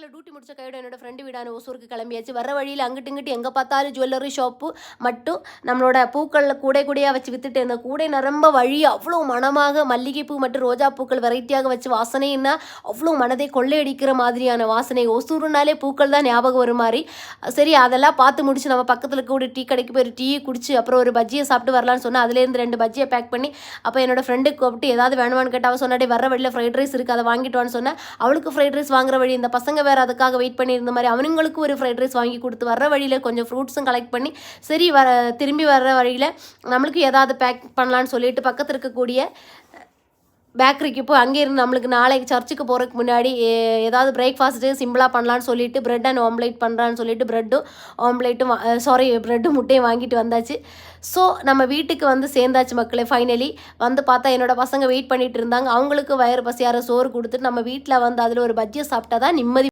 நாட்களில் டியூட்டி முடிச்ச கையோட என்னோட ஃப்ரெண்டு வீடான ஒசூருக்கு கிளம்பியாச்சு. வர வழியில் அங்கிட்டு இங்கிட்டு எங்கே பார்த்தாலும் ஜுவல்லரி ஷாப்பு மட்டும் நம்மளோட பூக்களில் கூடையாக வச்சு வித்துட்டு இருந்த கூடை நிரம்ப வழி அவ்வளோ மனமாக மல்லிகைப்பூ மற்றும் ரோஜா பூக்கள் வெரைட்டியாக வச்சு வாசனைன்னா அவ்வளோ மனதை கொள்ளையடிக்கிற மாதிரியான வாசனை. ஒசூருனாலே பூக்கள் தான் ஞாபகம் வரும் மாதிரி. சரி அதெல்லாம் பார்த்து முடிச்சு நம்ம பக்கத்தில் கூட டீ கடைக்கு போய் டீ குடிச்சு அப்புறம் ஒரு பஜ்ஜியை சாப்பிட்டு வரலான்னு சொன்னால் அதுலேருந்து 2 பஜ்ஜியை பேக் பண்ணி அப்போ என்னோட ஃப்ரெண்டுக்கு கூப்பிட்டு ஏதாவது வேணுமான்னு கேட்டால் அவள் சொன்னாடி வர வழியில் ஃப்ரைட் ரைஸ் இருக்குது அதை வாங்கிட்டு வான்னு சொன்னேன். அவளுக்கு ஃப்ரைட் ரைஸ் வாங்குற வழி இந்த பசங்க வேறு அதுக்காக வெயிட் பண்ணியிருந்த மாதிரி அவனுங்களுக்கு ஒரு ஃப்ரைட் ரைஸ் வாங்கி கொடுத்து வர வழியில் கொஞ்சம் ஃப்ரூட்ஸும் கலெக்ட் பண்ணி சரி திரும்பி வர்ற வழியில் நம்மளுக்கு ஏதாவது பேக் பண்ணலான்னு சொல்லிட்டு பக்கத்தில் இருக்கக்கூடிய பேக்கரிக்கு போய் அங்கே இருந்து நம்மளுக்கு நாளைக்கு சர்ச்சுக்கு போகிறதுக்கு முன்னாடி ஏதாவது பிரேக்ஃபாஸ்ட்டு சிம்பிளாக பண்ணலான்னு சொல்லிட்டு ப்ரெட் அண்ட் ஆம்லேட் பண்ணுறான்னு சொல்லிட்டு ப்ரெட்டும் முட்டையும் வாங்கிட்டு வந்தாச்சு. ஸோ நம்ம வீட்டுக்கு வந்து சேர்ந்தாச்சு மக்களே. ஃபைனலி வந்து பார்த்தா என்னோட பசங்க வெயிட் பண்ணிட்டு இருந்தாங்க. அவங்களுக்கு வயிறு பசியார சோறு கொடுத்துட்டு நம்ம வீட்டில் வந்து அதில் ஒரு பஜ்ஜியை சாப்பிட்டா தான் நிம்மதி.